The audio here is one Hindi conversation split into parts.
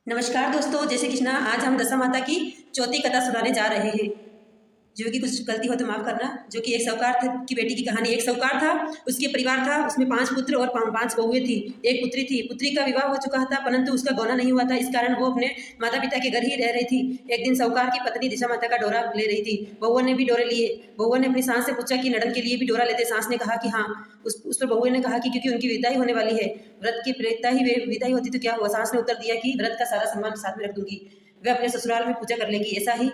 नमस्कार दोस्तों, जय श्री कृष्णा। आज हम दशा माता की चौथी कथा सुनाने जा रहे हैं। जो कि कुछ गलती हो तो माफ करना। जो कि एक साहूकार की बेटी की कहानी। एक साहूकार था, उसके परिवार था, उसमें 5 पुत्र और 5 बहुएं थी। एक पुत्री थी। पुत्री का विवाह हो चुका था, परंतु उसका गौना नहीं हुआ था। इस कारण वो अपने माता पिता के घर ही रह रही थी। एक दिन साहूकार की पत्नी दिशा माता का डोरा ले रही थी। बहुओं ने भी डोरे लिए। बहुओं ने अपनी सास से पूछा कि नड़न के लिए भी डोरा लेते। सास ने कहा कि हाँ। उस पर बहुओं ने कहा कि क्योंकि उनकी विदाई होने वाली है, व्रत की प्रेरिता ही विदाई होती तो क्या हुआ। सास ने उत्तर दिया कि व्रत का सारा सम्मान साथ में रख दूंगी, वह अपने ससुराल में पूजा कर लेगी। ऐसा ही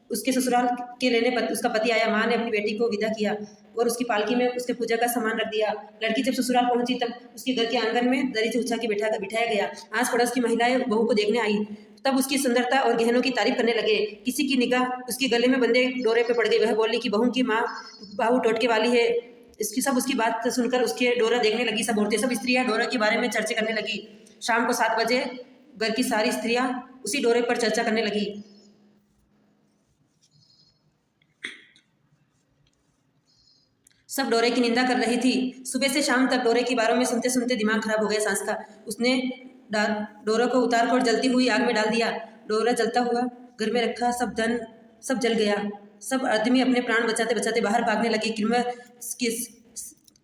उसके ससुराल के लेने पर उसका पति आया। माँ ने अपनी बेटी को विदा किया और उसकी पालकी में उसके पूजा का सामान रख दिया। लड़की जब ससुराल पहुंची तब उसके घर के आंगन में दरी से उछा के बिठाया गया। आस पड़ोस की महिलाएं बहू को देखने आई। तब उसकी सुंदरता और गहनों की तारीफ करने लगे। किसी की निगाह उसके गले में बंधे डोरे पे पड़ गई। वह बोली कि बहू की माँ बाहू टोटके वाली है। उसकी बात सुनकर उसके डोरा देखने लगी। सब औरतें, सब स्त्रियां डोरा के बारे में चर्चा करने लगी। शाम को 7 बजे घर की सारी स्त्रियां उसी डोरे पर चर्चा करने लगी। सब डोरे की निंदा कर रही थी। सुबह से शाम तक डोरे की बारों में सुनते सुनते दिमाग खराब हो गया सास का। उसने डोरे को उतार कर जलती हुई आग में डाल दिया। डोरा जलता हुआ घर में रखा सब जल गया। सब आदमी अपने प्राण बचाते बचाते बाहर भागने लगे।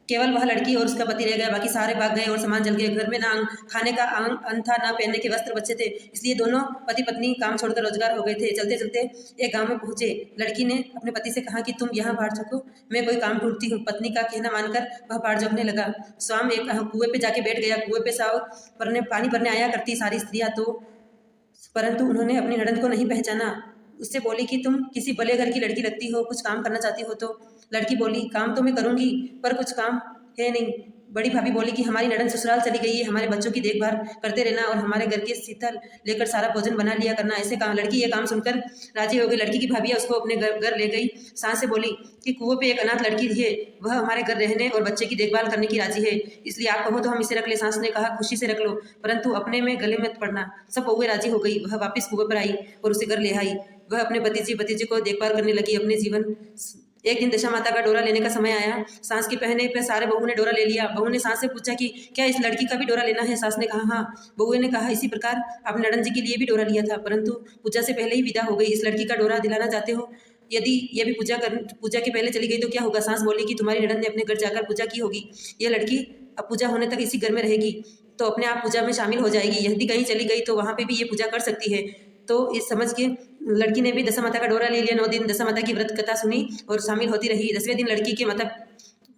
केवल वह लड़की और उसका पति रह गया। बाकी सारे भाग गए और सामान जल गए। घर में ना खाने का अन्न था, ना पहनने के वस्त्र बचे थे। इसलिए दोनों पति पत्नी काम छोड़कर रोजगार हो गए थे। चलते चलते एक गांव में पहुंचे। लड़की ने अपने पति से कहा कि तुम यहाँ बाहर झोंको, मैं कोई काम ढूंढती हूँ। पत्नी का कहना मानकर वह बाहर झोंकने लगा। स्वाम एक कुएं पे जाके बैठ गया। कुएं पे पानी भरने आया करती सारी स्त्रियां तो, परंतु उन्होंने अपनी नड़न को नहीं पहचाना। उससे बोली कि तुम किसी भले घर की लड़की लगती हो, कुछ काम करना चाहती हो तो। लड़की बोली काम तो मैं करूंगी, पर कुछ काम है नहीं। बड़ी भाभी बोली कि हमारी नड़न ससुराल चली गई है, हमारे बच्चों की देखभाल करते रहना और हमारे घर के शीतल लेकर सारा भोजन बना लिया करना। ऐसे काम लड़की ये काम सुनकर राजी हो गई। लड़की की भाभी उसको अपने घर ले गई। सास से बोली कि कुएं पे एक अनाथ लड़की है, वह हमारे घर रहने और बच्चे की देखभाल करने की राजी है, इसलिए आप कहो तो हम इसे रख ले। सास ने कहा खुशी से रख लो, परंतु अपने में गले मत पड़ना। सब बहुएं राजी हो गई। वह वापिस कुएं पर आई और उसे घर ले आई। वह अपने भतीजे को देखभाल करने लगी अपने जीवन। एक दिन दशा माता का डोरा लेने का समय आया। सास के कहने पर सारे बहू ने डोरा ले लिया। बहू ने सास से पूछा कि क्या इस लड़की का भी डोरा लेना है। सास ने कहा हाँ। बहू ने कहा इसी प्रकार आपने नड़न जी के लिए भी डोरा लिया था, परंतु पूजा से पहले ही विदा हो गई। इस लड़की का डोरा दिलाना चाहते हो? यदि ये भी पूजा के पहले चली गई तो क्या होगा? सास बोली कि तुम्हारी नड़न ने अपने घर जाकर पूजा की होगी। यह लड़की अब पूजा होने तक इसी घर में रहेगी तो अपने आप पूजा में शामिल हो जाएगी। यदि कहीं चली गई तो वहां पे भी ये पूजा कर सकती है। तो इस समझ के लड़की ने भी दशा माता का डोरा ले लिया। 9 दिन दशा माता की व्रत कथा सुनी और शामिल होती रही। 10वें दिन लड़की के माता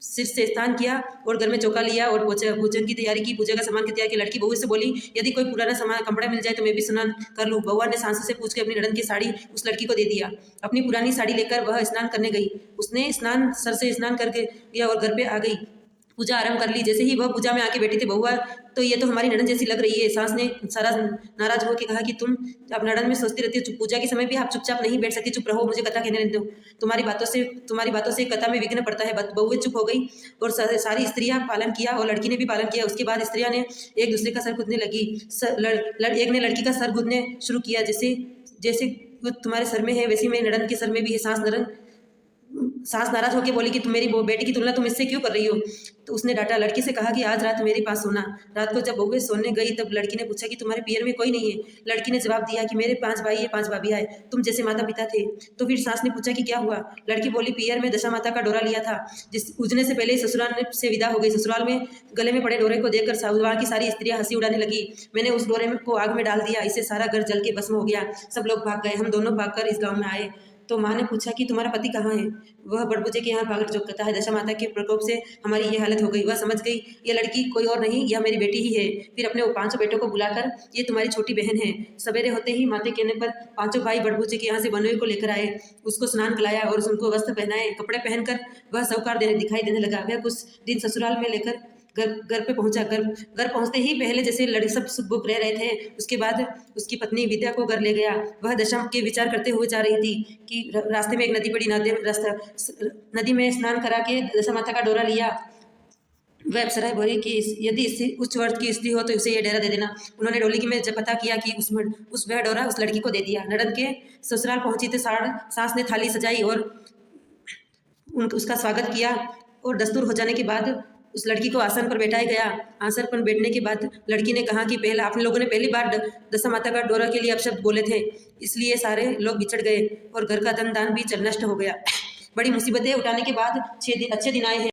सिर से स्नान किया और घर में चौका लिया और पूजन की तैयारी की। पूजा का सामान की तैयारी की। लड़की बहू से बोली यदि कोई पुराना सामान कपड़ा मिल जाए तो मैं भी स्नान कर लूँ। बउआ ने सास से पूछ के अपनी नड़न की साड़ी उस लड़की को दे दिया। अपनी पुरानी साड़ी लेकर वह स्नान करने गई। उसने सर से स्नान करके गया और घर पे आ गई। पूजा आरंभ कर ली। जैसे ही वह पूजा में आके बैठी थी, बहुआ तो ये तो हमारी नड़न जैसी लग रही है। सास ने सारा नाराज होकर कहा कि तुम अब नड़न में सोचती रहती हो, पूजा के समय भी आप चुपचाप नहीं बैठ सकती, चुप रहो, मुझे कथा कहने दो। तुम्हारी बातों से कथा में विघ्न पड़ता है। बहुएं चुप हो गई और सारी स्त्रियां पालन किया और लड़की ने भी पालन किया। उसके बाद स्त्रियां ने एक दूसरे का सर गुदने लगी। एक ने लड़की का सर गुदने शुरू किया। जैसे तुम्हारे सर में है वैसे मेरी नड़न के सर में भी है। सास नाराज होकर बोली कि तुम मेरी बेटी की तुलना तुम इससे क्यों कर रही हो? तो उसने डांटा। लड़की से कहा कि आज रात मेरे पास सोना। रात को जब बहुएं सोने गई तब लड़की ने पूछा कि तुम्हारे पियर में कोई नहीं है? लड़की ने जवाब दिया कि मेरे 5 भाई है, 5 भाभी आए, तुम जैसे माता पिता थे। तो फिर सास ने पूछा कि क्या हुआ? लड़की बोली पियर में दशा माता का डोरा लिया था, जिस उजने से पहले ही ससुराल से विदा हो गई। ससुराल में गले में पड़े डोरे को देखकर वहाँ की सारी स्त्रियां हंसी उड़ाने लगी। मैंने उस डोरे को आग में डाल दिया, इससे सारा घर जल के भस्म हो गया। सब लोग भाग गए। हम दोनों भागकर इस गाँव में आए। तो माँ ने पूछा कि तुम्हारा पति कहाँ है? वह बड़बूजे के यहाँ भाग चुका है। दशा माता के प्रकोप से हमारी ये हालत हो गई। वह समझ गई ये लड़की कोई और नहीं, यह मेरी बेटी ही है। फिर अपने 5 बेटों को बुलाकर ये तुम्हारी छोटी बहन है। सवेरे होते ही माते कहने पर 5 भाई बड़बूजे के यहाँ से बनोई को लेकर आए। उसको स्नान कराया और उनको वस्त्र पहनाए। कपड़े पहनकर वह साहूकार दिखाई देने लगा। वह कुछ दिन ससुराल में लेकर घर पे पहुंचा। घर पहुंचते ही पहले जैसे लड़के सब सुख रह रहे थे, उसके बाद उसकी पत्नी विद्या को घर ले गया। वह दशा के विचार करते हुए जा रही थी कि रास्ते में एक नदी पड़ी। नदी में स्नान करा के दशा माता का डोरा लिया। वह अप्सरा बोली कि यदि इससे उच्च वर्ग की स्त्री हो तो उसे ये डेरा दे देना। उन्होंने डोली की में जब पता किया कि वह डोरा उस लड़की को दे दिया। नड़न के ससुराल पहुंची तो सास ने थाली सजाई और उसका स्वागत किया और दस्तूर हो जाने के बाद उस लड़की को आसन पर बैठाया गया। आसन पर बैठने के बाद लड़की ने कहा कि पहला आप लोगों ने पहली बार दशा माता का डोरा के लिए अपशब्द बोले थे, इसलिए सारे लोग बिछड़ गए और घर का धन दान भी नष्ट हो गया। बड़ी मुसीबतें उठाने के बाद अच्छे दिन आए हैं।